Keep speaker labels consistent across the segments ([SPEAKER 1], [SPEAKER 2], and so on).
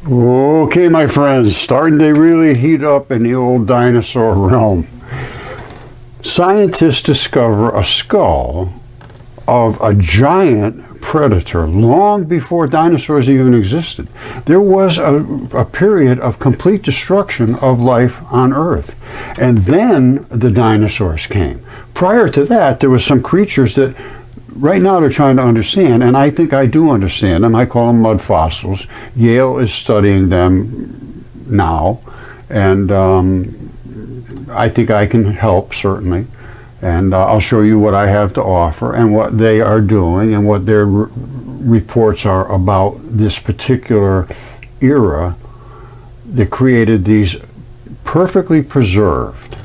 [SPEAKER 1] Okay, my friends, starting to really heat up in the old dinosaur realm. Scientists discover a skull of a giant predator long before dinosaurs even existed. There was a period of complete destruction of life on Earth. And then the dinosaurs came. Prior to that, there was some creatures that right now they're trying to understand, and I think I do understand them. I call them mud fossils. Yale is studying them now, and I think I can help, certainly. And I'll show you what I have to offer and what they are doing and what their reports are about this particular era that created these perfectly preserved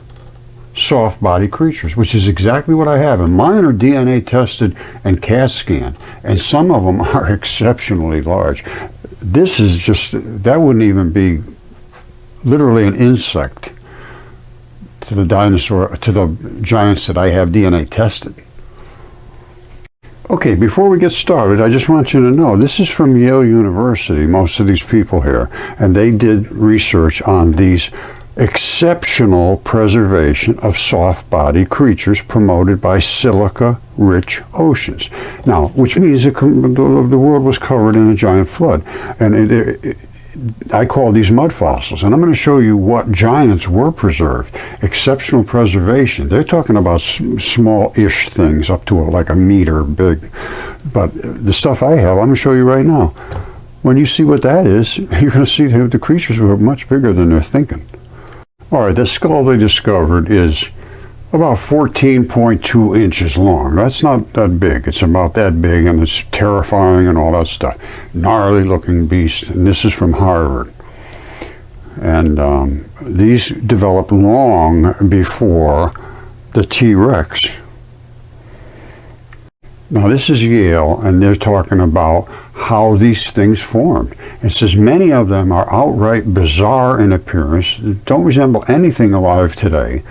[SPEAKER 1] soft-bodied creatures, which is exactly what I have. And mine are DNA tested and CAT scanned, and some of them are exceptionally large. This is just, that wouldn't even be literally an insect to the dinosaur, to the giants that I have DNA tested. Okay, before we get started, I just want you to know this is from Yale University, most of these people here, and they did research on these exceptional preservation of soft-bodied creatures promoted by silica-rich oceans. Now, which means the world was covered in a giant flood. And I call these mud fossils. And I'm going to show you what giants were preserved. Exceptional preservation. They're talking about small-ish things up to like a meter big. But the stuff I have, I'm going to show you right now. When you see what that is, you're going to see that the creatures were much bigger than they're thinking. All right, the skull they discovered is about 14.2 inches long. That's not that big. It's about that big, and it's terrifying and all that stuff. Gnarly looking beast, and this is from Harvard. And these developed long before the T-Rex. Now this is Yale, and they're talking about how these things formed. It says many of them are outright bizarre in appearance, don't resemble anything alive today.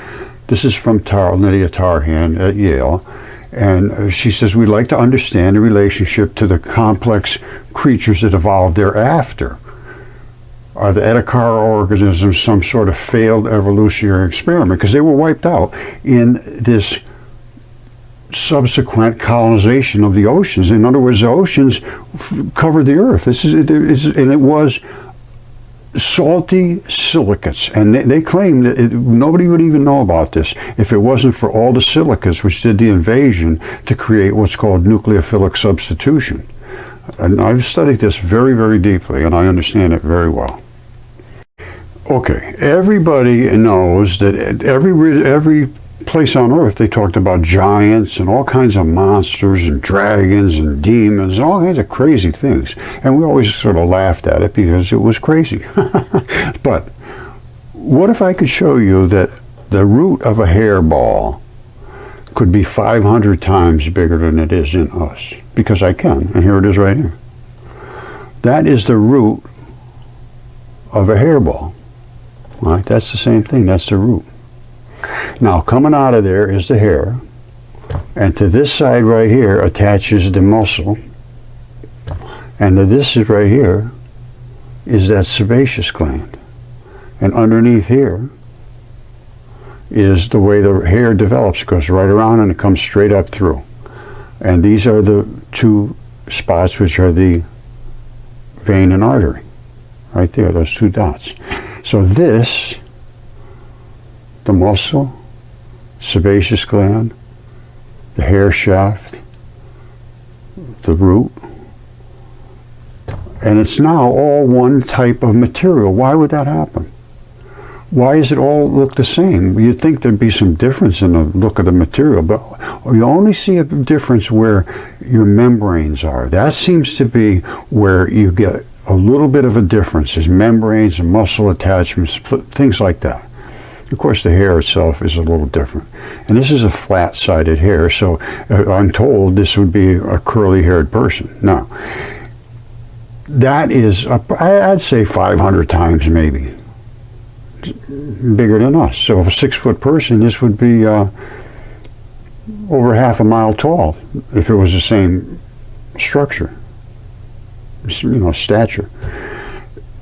[SPEAKER 1] This is from Lidya Tarhan at Yale, and she says we'd like to understand the relationship to the complex creatures that evolved thereafter. Are the Ediacara organisms some sort of failed evolutionary experiment? Because they were wiped out in this subsequent colonization of the oceans. In other words, the oceans covered the earth. And it was salty silicates, and they claim that nobody would even know about this if it wasn't for all the silicates which did the invasion to create what's called nucleophilic substitution. And I've studied this very, very deeply, and I understand it very well. Okay, everybody knows that every place on earth they talked about giants and all kinds of monsters and dragons and demons and all kinds of crazy things, and we always sort of laughed at it because it was crazy. But what if I could show you that the root of a hairball could be 500 times bigger than it is in us? Because I can, and here it is right here. That is the root of a hairball. All right, that's the same thing. That's the root. Now, coming out of there is the hair, and to this side right here attaches the muscle, and to this is right here is that sebaceous gland, and underneath here is the way the hair develops. It goes right around and it comes straight up through, and these are the two spots which are the vein and artery right there, those two dots. So this, the muscle, sebaceous gland, the hair shaft, the root, and it's now all one type of material. Why would that happen? Why does it all look the same? You'd think there'd be some difference in the look of the material, but you only see a difference where your membranes are. That seems to be where you get a little bit of a difference, is membranes and muscle attachments, things like that. Of course, the hair itself is a little different. And this is a flat-sided hair, so I'm told this would be a curly-haired person. Now, that is, I'd say 500 times maybe bigger than us. So if a 6-foot person, this would be over half a mile tall if it was the same structure, stature.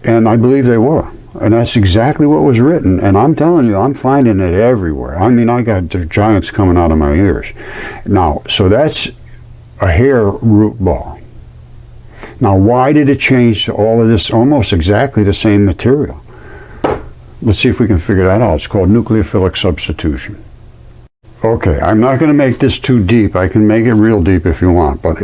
[SPEAKER 1] And I believe they were. And that's exactly what was written. And I'm telling you, I'm finding it everywhere. I mean, I got the giants coming out of my ears. Now, so that's a hair root ball. Now, why did it change to all of this almost exactly the same material? Let's see if we can figure that out. It's called nucleophilic substitution. Okay, I'm not going to make this too deep. I can make it real deep if you want. But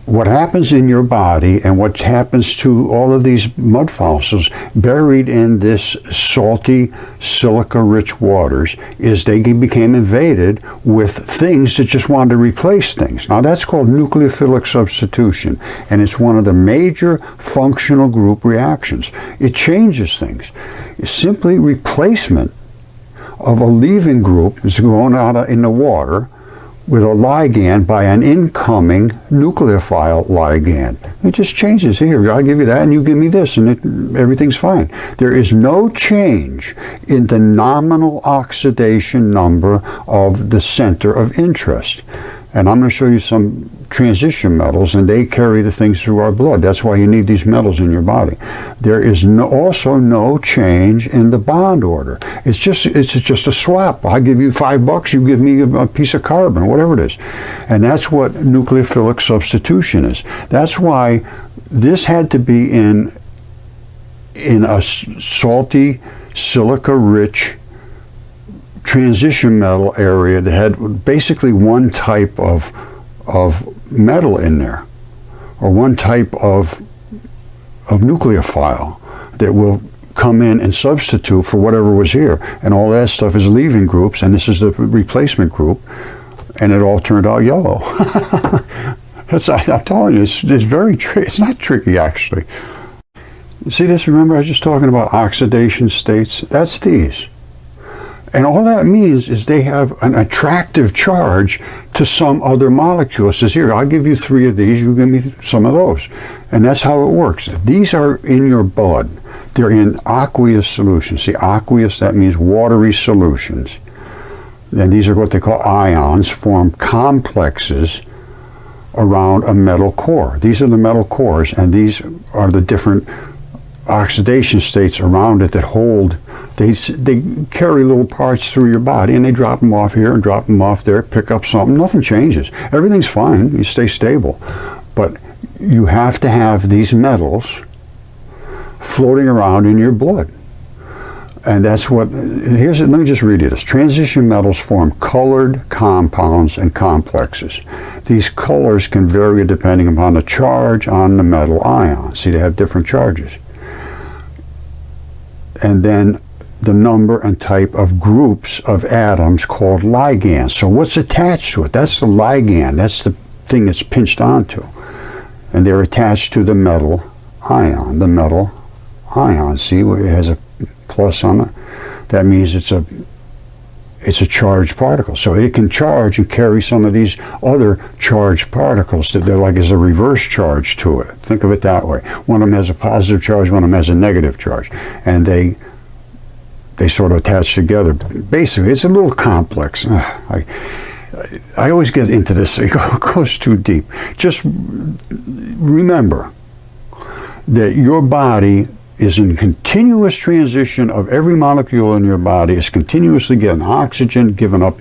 [SPEAKER 1] what happens in your body and what happens to all of these mud fossils buried in this salty, silica-rich waters is they became invaded with things that just wanted to replace things. Now that's called nucleophilic substitution, and it's one of the major functional group reactions. It changes things. It's simply replacement of a leaving group is going out in the water with a ligand by an incoming nucleophile ligand. It just changes. Here, I'll give you that and you give me this, and everything's fine. There is no change in the nominal oxidation number of the center of interest. And I'm going to show you some transition metals, and they carry the things through our blood. That's why you need these metals in your body. There is also no change in the bond order. It's just a swap. I give you $5, you give me a piece of carbon, whatever it is. And that's what nucleophilic substitution is. That's why this had to be in a salty, silica-rich transition metal area that had basically one type of metal in there, or one type of nucleophile that will come in and substitute for whatever was here. And all that stuff is leaving groups, and this is the replacement group, and it all turned out yellow. I'm telling you, it's very it's not tricky, actually. See this? Remember I was just talking about oxidation states? That's these. And all that means is they have an attractive charge to some other molecule. It says, here, I'll give you 3 of these, you give me some of those. And that's how it works. These are in your blood. They're in aqueous solutions. See, aqueous, that means watery solutions. And these are what they call ions, form complexes around a metal core. These are the metal cores, and these are the different oxidation states around it that hold. They carry little parts through your body, and they drop them off here and drop them off there, pick up something. Nothing changes. Everything's fine. You stay stable. But you have to have these metals floating around in your blood. And that's what, let me just read you this. Transition metals form colored compounds and complexes. These colors can vary depending upon the charge on the metal ion. See, they have different charges. And then the number and type of groups of atoms called ligands. So what's attached to it? That's the ligand. That's the thing that's pinched onto. And they're attached to the metal ion. The metal ion, see, it has a plus on it. That means it's a charged particle. So it can charge and carry some of these other charged particles that they're like as a reverse charge to it. Think of it that way. One of them has a positive charge, one of them has a negative charge. And they sort of attach together. Basically, it's a little complex. I always get into this. It goes too deep. Just remember that your body is in continuous transition of every molecule in your body. Is continuously getting oxygen, giving up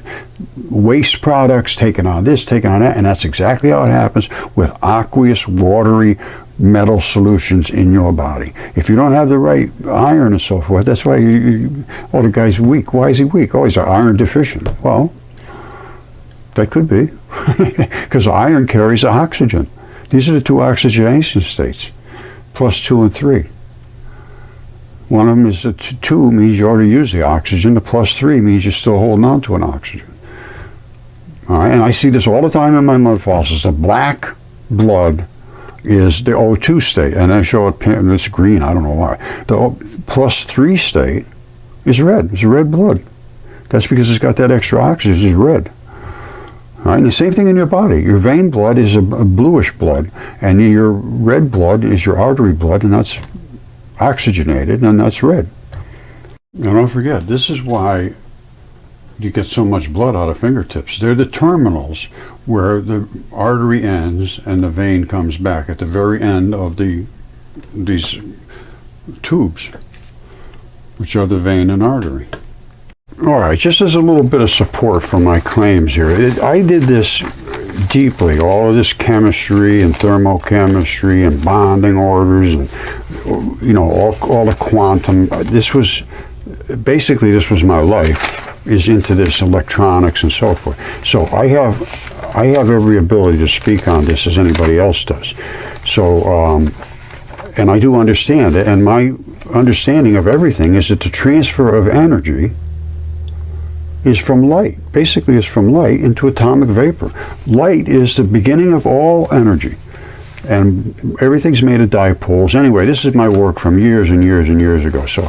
[SPEAKER 1] waste products, taking on this, taking on that, and that's exactly how it happens with aqueous, watery metal solutions in your body. If you don't have the right iron and so forth, that's why the guy's weak. Why is he weak? Oh, he's iron deficient. Well, that could be, because iron carries oxygen. These are the 2 oxygenation states, plus 2 and 3. One of them is 2 means you already used the oxygen. The plus 3 means you're still holding on to an oxygen. All right, and I see this all the time in my mud fossils. The black blood is the O2 state, and I show it, it's green, I don't know why. The plus 3 state is red. It's red blood. That's because it's got that extra oxygen. It's red. All right, and the same thing in your body. Your vein blood is a bluish blood, and your red blood is your artery blood, and that's oxygenated, and that's red. Now don't forget, this is why you get so much blood out of fingertips. They're the terminals where the artery ends and the vein comes back at the very end of these tubes, which are the vein and artery. All right, just as a little bit of support for my claims here, I did this deeply, all of this chemistry and thermochemistry and bonding orders and, you know, all the quantum. This was my life, is into this electronics and so forth. So I have every ability to speak on this as anybody else does. So, and I do understand it, and my understanding of everything is that the transfer of energy is from light. Basically, it's from light into atomic vapor. Light is the beginning of all energy, and everything's made of dipoles. Anyway, this is my work from years and years and years ago. So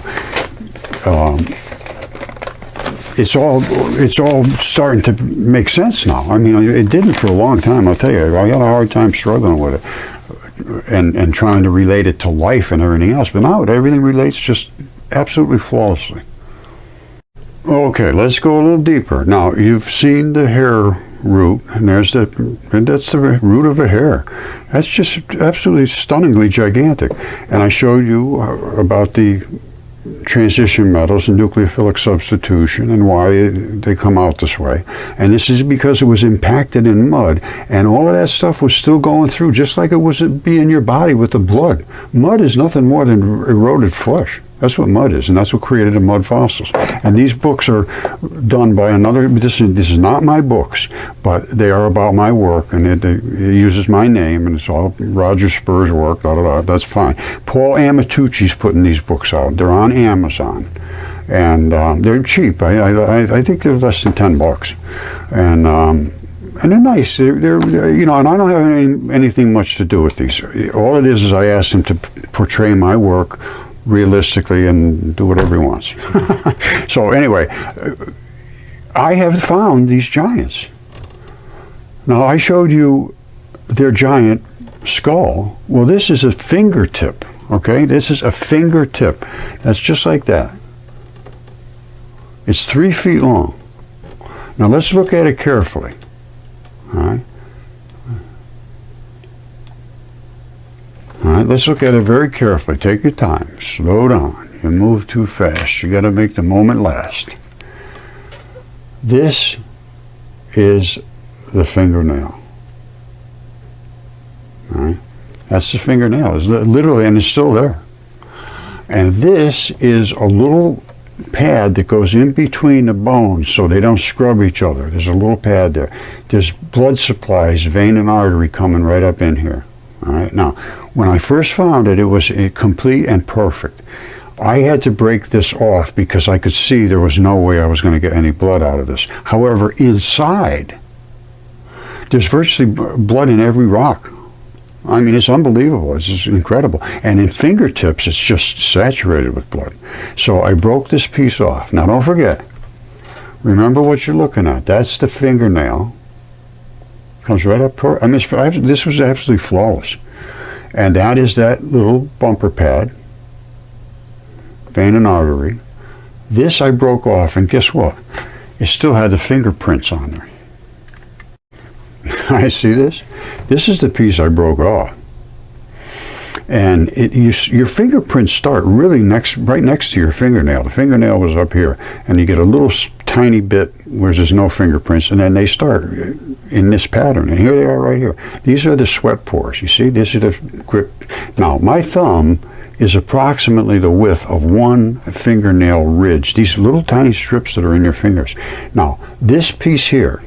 [SPEAKER 1] it's all starting to make sense now. I mean, it didn't for a long time. I'll tell you, I had a hard time struggling with it and trying to relate it to life and everything else. But now everything relates just absolutely flawlessly. Okay, let's go a little deeper. Now, you've seen the hair root, and that's the root of a hair. That's just absolutely stunningly gigantic. And I showed you about the transition metals and nucleophilic substitution and why they come out this way. And this is because it was impacted in mud, and all of that stuff was still going through, just like it was be in your body with the blood. Mud is nothing more than eroded flesh. That's what mud is, and that's what created the mud fossils. And these books are done by another, this is not my books, but they are about my work, and it uses my name, and it's all Roger Spur's work, that's fine. Paul Amatucci's putting these books out. They're on Amazon, and they're cheap. I think they're less than $10. And they're nice. They're you know, and I don't have anything much to do with these. All it is I ask them to portray my work realistically and do whatever he wants. So anyway, I have found these giants. Now, I showed you their giant skull. Well, this is a fingertip, okay? This is a fingertip. That's just like that. It's 3 feet long. Now, let's look at it carefully, all right? All right, let's look at it very carefully. Take your time. Slow down. You move too fast. You got to make the moment last. This is the fingernail. All right? That's the fingernail. It's literally, and it's still there. And this is a little pad that goes in between the bones so they don't scrub each other. There's a little pad there. There's blood supplies, vein and artery coming right up in here. All right. Now, when I first found it, it was complete and perfect. I had to break this off because I could see there was no way I was going to get any blood out of this. However, inside, there's virtually blood in every rock. I mean, it's unbelievable. It's just incredible. And in fingertips, it's just saturated with blood. So I broke this piece off. Now, don't forget, remember what you're looking at. That's the fingernail. Comes right up. I mean, this was absolutely flawless. And that is that little bumper pad, vein and artery. This I broke off, and guess what? It still had the fingerprints on there. I see this? This is the piece I broke off. And your fingerprints start really right next to your fingernail. The fingernail was up here, and you get a little tiny bit where there's no fingerprints, and then they start in this pattern. And here they are right here. These are the sweat pores. You see, this is the grip. Now, my thumb is approximately the width of one fingernail ridge. These little tiny strips that are in your fingers. Now, this piece here,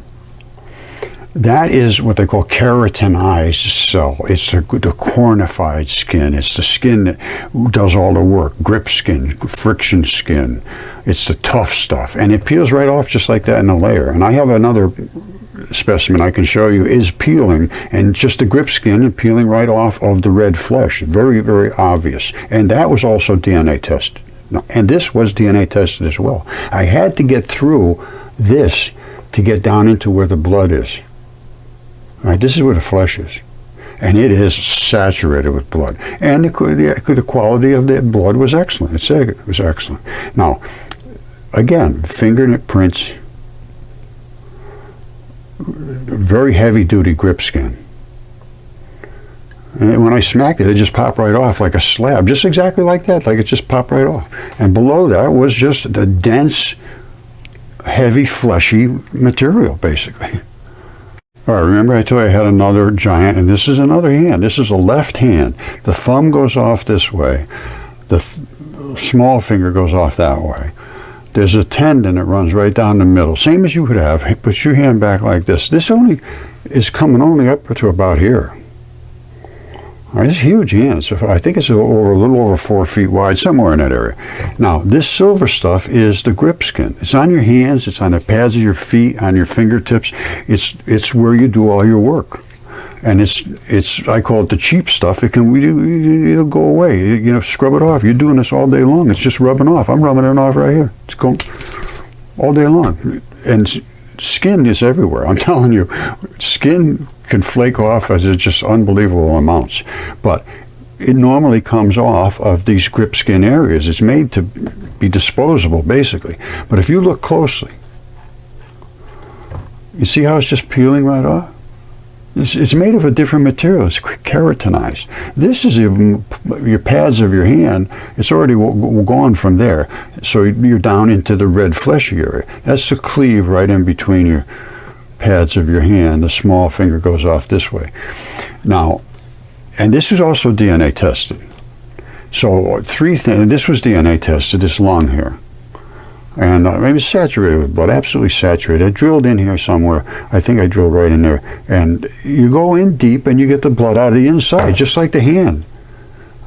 [SPEAKER 1] that is what they call keratinized cell. It's the cornified skin. It's the skin that does all the work. Grip skin, friction skin. It's the tough stuff. And it peels right off just like that in a layer. And I have another specimen I can show you is peeling, and just the grip skin and peeling right off of the red flesh. Very, very obvious. And that was also DNA tested. And this was DNA tested as well. I had to get through this to get down into where the blood is. All right, this is where the flesh is, and it is saturated with blood. And the quality of the blood was excellent. It said it was excellent. Now, again, fingerprints, very heavy-duty grip skin. And when I smacked it, it just popped right off like a slab, just exactly like that, like it just popped right off. And below that was just the dense, heavy, fleshy material, basically. All right, remember I told you I had another giant, and this is another hand. This is a left hand. The thumb goes off this way. The small finger goes off that way. There's a tendon that runs right down the middle, same as you would have. Put your hand back like this. This only is coming only up to about here. All right, it's a huge hand. So I think it's a little over 4 feet wide, somewhere in that area. Now, this silver stuff is the grip skin. It's on your hands. It's on the pads of your feet, on your fingertips. It's where you do all your work. And it's I call it the cheap stuff. It'll go away. You know, scrub it off. You're doing this all day long. It's just rubbing off. I'm rubbing it off right here. It's going all day long. And skin is everywhere. I'm telling you, skin can flake off as just unbelievable amounts. But it normally comes off of these grip skin areas. It's made to be disposable, basically. But if you look closely, you see how it's just peeling right off? It's made of a different material. It's keratinized. This is your pads of your hand. It's already gone from there. So you're down into the red fleshy area. That's the cleave right in between your pads of your hand. The small finger goes off this way. Now, and this is also DNA tested. So three things. This was DNA tested, this lung here. And it was saturated with blood, absolutely saturated. I drilled in here somewhere. I think I drilled right in there. And you go in deep and you get the blood out of the inside, just like the hand.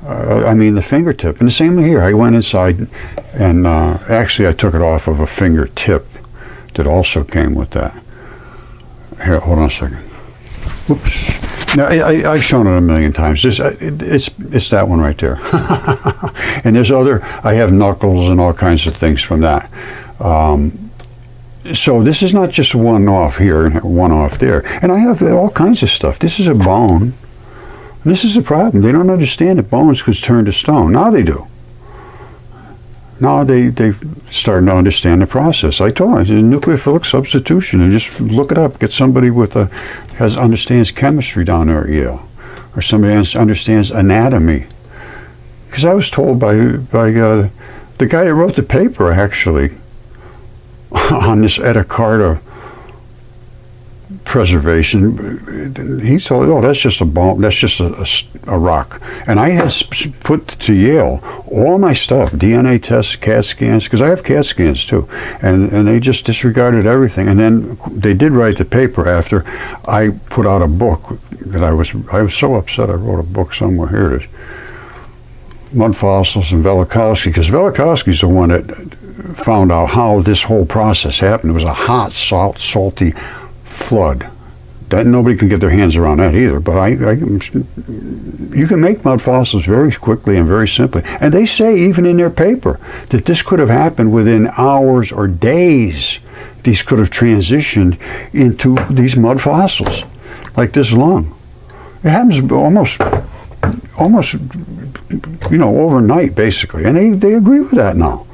[SPEAKER 1] The fingertip. And the same here. I went inside and actually I took it off of a fingertip that also came with that. Here, hold on a second. Whoops. Now, I've shown it a million times. It's that one right there. And there's I have knuckles and all kinds of things from that. So this is not just one off here and one off there. And I have all kinds of stuff. This is a bone. And this is the problem. They don't understand that bones could turn to stone. Now they do. Now they've started to understand the process. I told them, it's a nucleophilic substitution. And just look it up. Get somebody understands chemistry down there at Yale, or somebody else understands anatomy. Because I was told by the guy that wrote the paper, actually, on this Ediacara preservation, he told, oh, that's just a bone, that's just a rock. And I had put to Yale all my stuff, DNA tests, CAT scans, because I have CAT scans too, and they just disregarded everything. And then they did write the paper after I put out a book that I was so upset. I wrote a book somewhere. Here it is. Mudfossils and Velikovsky, because Velikovsky's the one that found out how this whole process happened. It was a hot, salty flood. That nobody can get their hands around that either. But you can make mud fossils very quickly and very simply. And they say even in their paper that this could have happened within hours or days. These could have transitioned into these mud fossils, like this lung. It happens almost overnight, basically. And they agree with that now.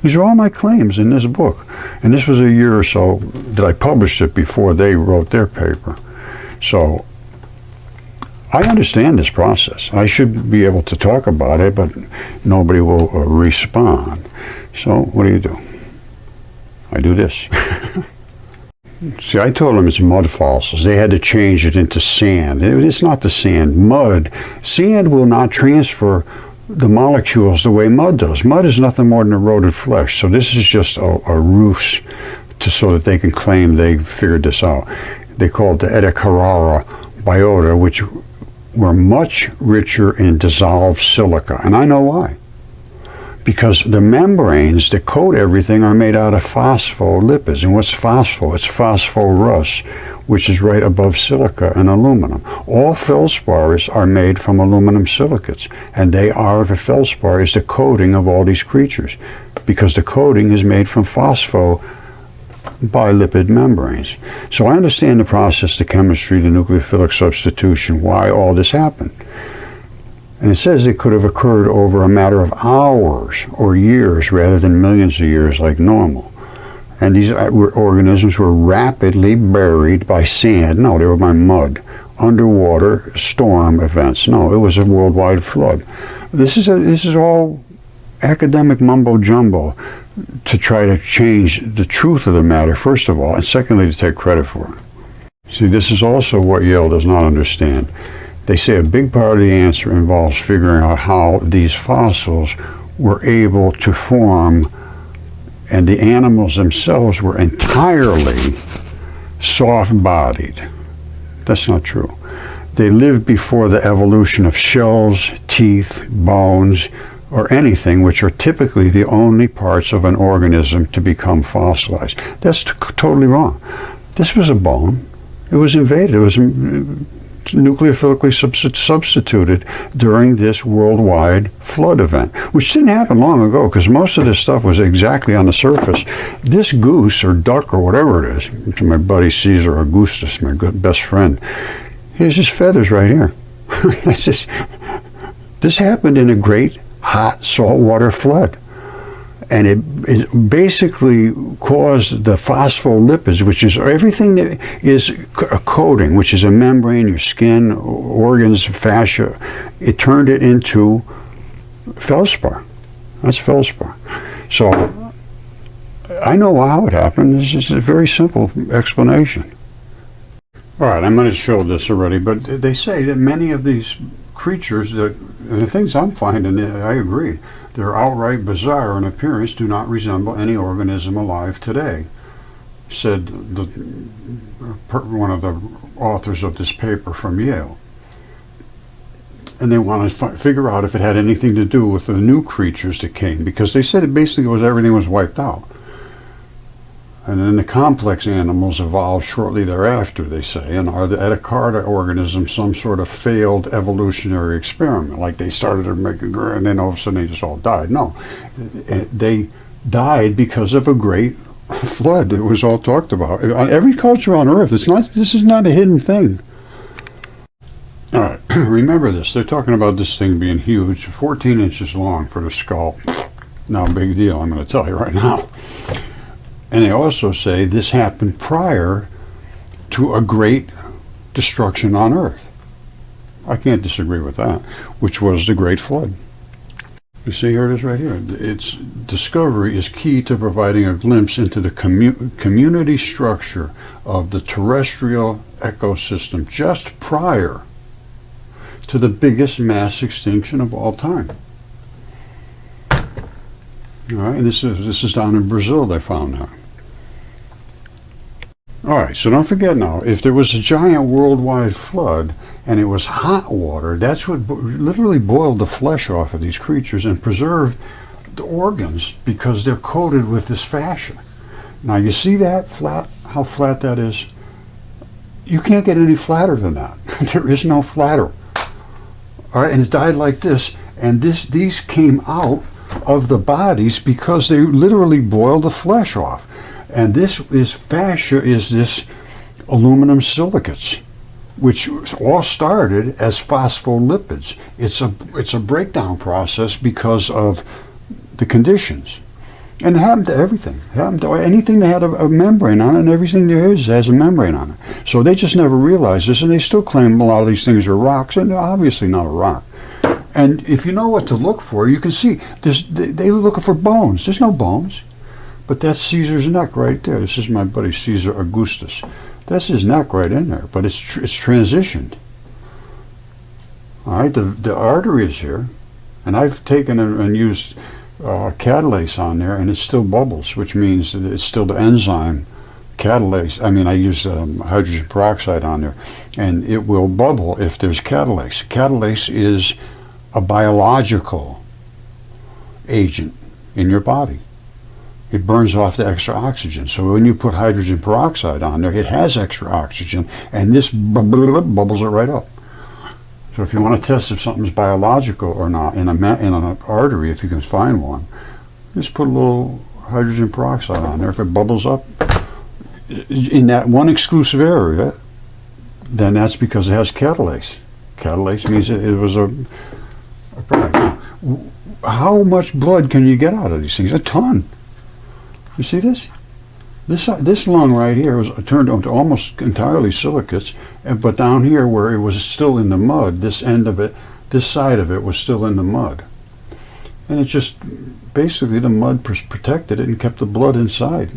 [SPEAKER 1] These are all my claims in this book. And this was a year or so that I published it before they wrote their paper. So I understand this process. I should be able to talk about it, but nobody will respond. So what do? I do this. See, I told them it's mud fossils. They had to change it into sand. It's not the sand. Mud. Sand will not transfer the molecules the way mud does. Mud is nothing more than eroded flesh. So this is just a ruse so that they can claim they figured this out. They call it the Ediacara Biota, which were much richer in dissolved silica. And I know why. Because the membranes that coat everything are made out of phospholipids. And what's phospho? It's phosphorus, which is right above silica and aluminum. All feldspars are made from aluminum silicates, and the feldspar is the coating of all these creatures, because the coating is made from phospholipid membranes. So I understand the process, the chemistry, the nucleophilic substitution, why all this happened. And it says it could have occurred over a matter of hours or years rather than millions of years like normal. And these organisms were rapidly buried by sand. No, they were by mud. Underwater storm events. No, it was a worldwide flood. This is all academic mumbo jumbo to try to change the truth of the matter, first of all, and secondly, to take credit for it. See, this is also what Yale does not understand. They say a big part of the answer involves figuring out how these fossils were able to form, and the animals themselves were entirely soft-bodied. That's not true. They lived before the evolution of shells, teeth, bones, or anything, which are typically the only parts of an organism to become fossilized. That's totally wrong. This was a bone. It was invaded. It was nucleophilically substituted during this worldwide flood event, which didn't happen long ago, because most of this stuff was exactly on the surface. This goose or duck or whatever it is, to my buddy Caesar Augustus, my good best friend, here's his feathers right here. This happened in a great hot saltwater flood. And it basically caused the phospholipids, which is everything that is a coating, which is a membrane, your skin, organs, fascia. It turned it into feldspar. That's feldspar. So I know how it happened. It's just a very simple explanation. All right, I might have showed this already, but they say that many of these creatures, that the things I'm finding, I agree, they're outright bizarre in appearance, do not resemble any organism alive today, said one of the authors of this paper from Yale. And they want to figure out if it had anything to do with the new creatures that came, because they said it basically was everything was wiped out. And then the complex animals evolved shortly thereafter, they say, and are the Ediacara organisms some sort of failed evolutionary experiment? Like they started to make a and then all of a sudden they just all died. No, they died because of a great flood. It was all talked about. On every culture on Earth, this is not a hidden thing. All right, remember this. They're talking about this thing being huge, 14 inches long for the skull. No big deal, I'm going to tell you right now. And they also say this happened prior to a great destruction on Earth. I can't disagree with that, which was the Great Flood. You see, here it is right here. Its discovery is key to providing a glimpse into the community structure of the terrestrial ecosystem just prior to the biggest mass extinction of all time. All right, and this is down in Brazil, they found that. All right, so don't forget now, if there was a giant worldwide flood and it was hot water, that's what literally boiled the flesh off of these creatures and preserved the organs because they're coated with this fascia. Now you see that flat, how flat that is? You can't get any flatter than that. There is no flatter. All right, and it died like this, and these came out of the bodies because they literally boiled the flesh off. And this is fascia, is this aluminum silicates, which all started as phospholipids. It's a breakdown process because of the conditions. And it happened to everything. It happened to anything that had a membrane on it, and everything there is has a membrane on it. So they just never realized this, and they still claim a lot of these things are rocks, and they're obviously not a rock. And if you know what to look for, you can see they're looking for bones. There's no bones. But that's Caesar's neck right there. This is my buddy Caesar Augustus. That's his neck right in there, but it's transitioned. All right, the artery is here, and I've taken and used catalase on there, and it still bubbles, which means that it's still the enzyme catalase. I mean, I use hydrogen peroxide on there, and it will bubble if there's catalase. Catalase is a biological agent in your body. It burns off the extra oxygen. So when you put hydrogen peroxide on there, it has extra oxygen, and this bubbles it right up. So if you want to test if something's biological or not in an artery, if you can find one, just put a little hydrogen peroxide on there. If it bubbles up in that one exclusive area, then that's because it has catalase. Catalase means it was a product. How much blood can you get out of these things? A ton. You see this? This lung right here was turned into almost entirely silicates, but down here where it was still in the mud, this end of it, this side of it was still in the mud. And it just, basically the mud protected it and kept the blood inside.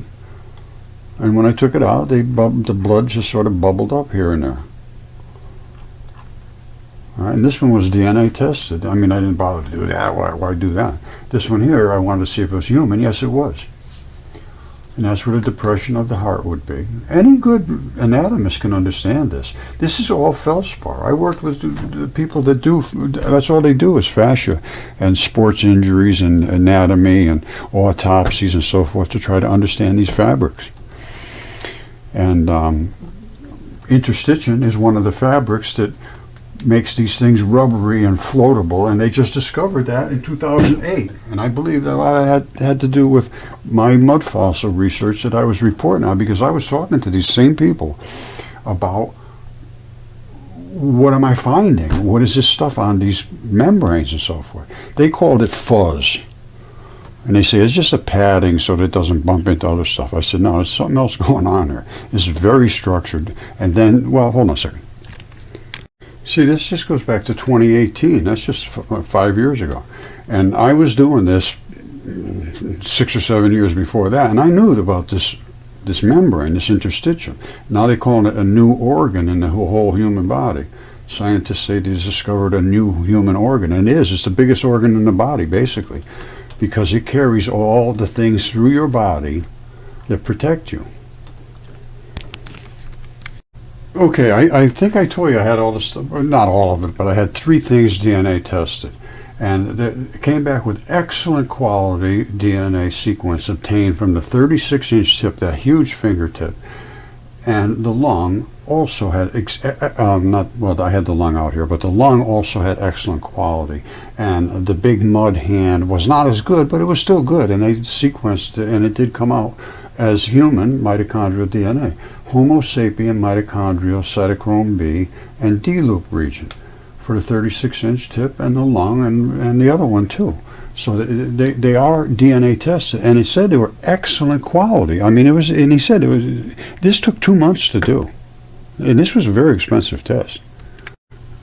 [SPEAKER 1] And when I took it out, the blood just sort of bubbled up here and there. All right, and this one was DNA tested. I mean, I didn't bother to do that. Why do that? This one here, I wanted to see if it was human. Yes, it was. And that's what a depression of the heart would be. Any good anatomist can understand this. This is all feldspar. I worked with the people that do, that's all they do is fascia and sports injuries and anatomy and autopsies and so forth to try to understand these fabrics. And Interstitium is one of the fabrics that makes these things rubbery and floatable, and they just discovered that in 2008. And I believe that a lot of that had to do with my Mudfossil research that I was reporting on, because I was talking to these same people about what am I finding? What is this stuff on these membranes and so forth? They called it fuzz. And they say it's just a padding so that it doesn't bump into other stuff. I said, no, there's something else going on here. It's very structured. And then, well, hold on a second. See, this just goes back to 2018. That's just 5 years ago. And I was doing this 6 or 7 years before that, and I knew about this membrane, this interstitium. Now they call it a new organ in the whole human body. Scientists say they discovered a new human organ, and it is. It's the biggest organ in the body, basically, because it carries all the things through your body that protect you. Okay, I think I told you I had all this stuff, not all of it, but I had 3 things DNA tested. And it came back with excellent quality DNA sequence obtained from the 36-inch tip, that huge fingertip. And the lung also had, I had the lung out here, but the lung also had excellent quality. And the big mud hand was not as good, but it was still good. And they sequenced it, and it did come out as human mitochondrial DNA. Homo sapien mitochondrial cytochrome B and D-loop region for the 36-inch tip and the lung and the other one too. So they are DNA tested, and it said they were excellent quality. I mean, it was, and he said this took 2 months to do, and this was a very expensive test.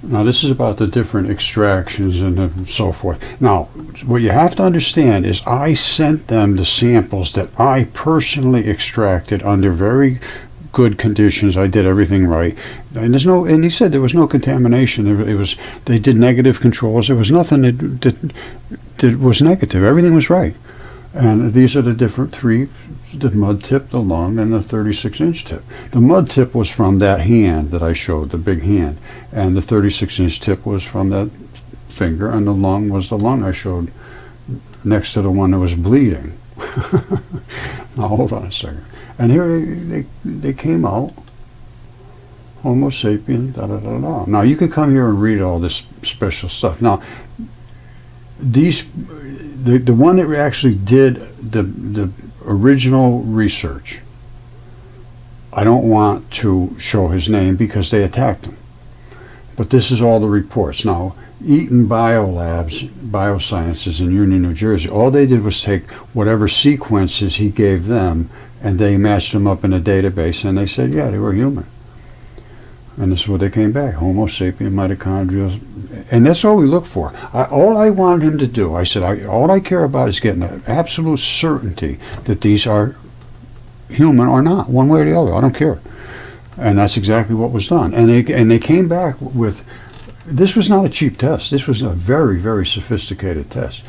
[SPEAKER 1] Now this is about the different extractions and so forth. Now, what you have to understand is I sent them the samples that I personally extracted under very good conditions. I did everything right, and and he said there was no contamination. They did negative controls. There was nothing that was negative. Everything was right. And these are the different 3: the mud tip, the lung, and the 36-inch tip. The mud tip was from that hand that I showed, the big hand, and the 36-inch tip was from that finger, and the lung was the lung I showed next to the one that was bleeding. Now hold on a second. And here they came out, Homo sapien, da-da-da-da. Now you can come here and read all this special stuff. Now, the one that actually did the original research, I don't want to show his name because they attacked him. But this is all the reports. Now, Eaton Biosciences in Union, New Jersey, all they did was take whatever sequences he gave them, and they matched them up in a database, and they said, yeah, they were human. And this is what they came back, Homo sapien mitochondrial. And that's all we look for. All I wanted him to do, I said, all I care about is getting an absolute certainty that these are human or not, one way or the other. I don't care. And that's exactly what was done. And they came back with, this was not a cheap test. This was a very, very sophisticated test.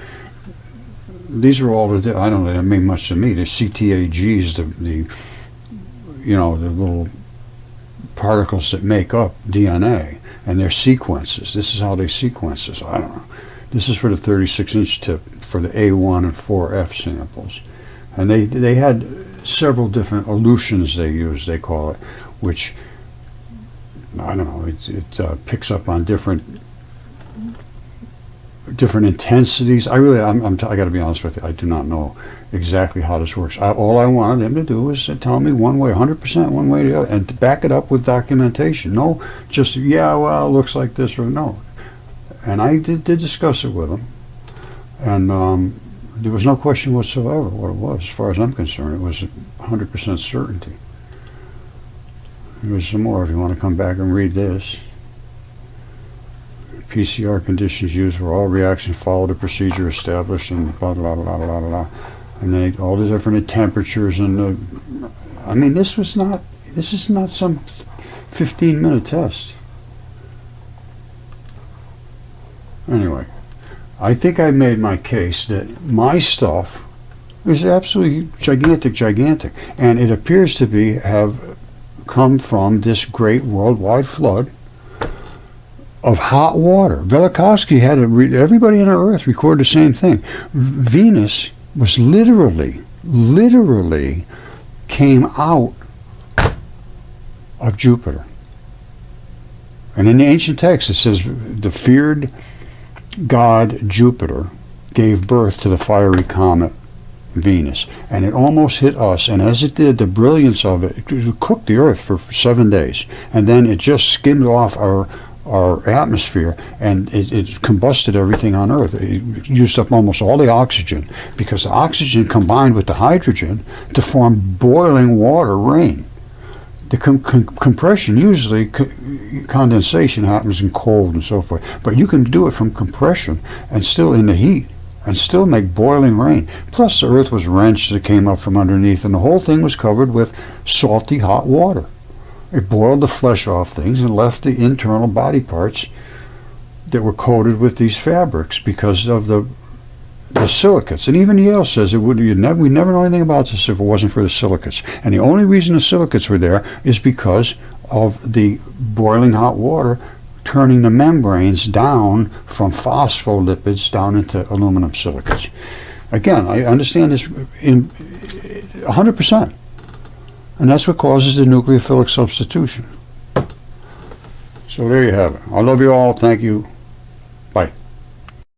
[SPEAKER 1] These are all the, I don't know, they mean much to me. The CTAGs, the little particles that make up DNA, and their sequences. This is how they sequence this. I don't know. This is for the 36-inch tip for the A1 and 4F samples. And they had several different elutions they used, they call it, which, I don't know, it picks up on different intensities. I got to be honest with you, I do not know exactly how this works. All I wanted them to do was to tell me one way, 100% one way or the other, and to back it up with documentation. No, just, yeah, well, it looks like this, or no. And I did discuss it with them, and There was no question whatsoever what it was. As far as I'm concerned, it was 100% certainty. There's some more if you want to come back and read this. PCR conditions used for all reactions follow the procedure established and blah, blah, blah, blah, blah. And then all the different temperatures and the, I mean, this is not some 15-minute test. Anyway, I think I made my case that my stuff is absolutely gigantic. And it appears to have come from this great worldwide flood of hot water. Velikovsky had everybody on Earth record the same thing. Venus was literally came out of Jupiter. And in the ancient text it says the feared god Jupiter gave birth to the fiery comet Venus, and it almost hit us, and as it did, the brilliance of it cooked the Earth for 7 days, and then it just skimmed off our atmosphere, and it combusted everything on Earth. It used up almost all the oxygen, because the oxygen combined with the hydrogen to form boiling water rain. The compression, usually condensation happens in cold and so forth, but you can do it from compression and still in the heat and still make boiling rain. Plus the Earth was wrenched, it came up from underneath, and the whole thing was covered with salty hot water. It boiled the flesh off things and left the internal body parts that were coated with these fabrics because of the silicates. And even Yale says we never know anything about this if it wasn't for the silicates. And the only reason the silicates were there is because of the boiling hot water turning the membranes down from phospholipids down into aluminum silicates. Again, I understand this in 100%. And that's what causes the nucleophilic substitution. So there you have it. I love you all. Thank you.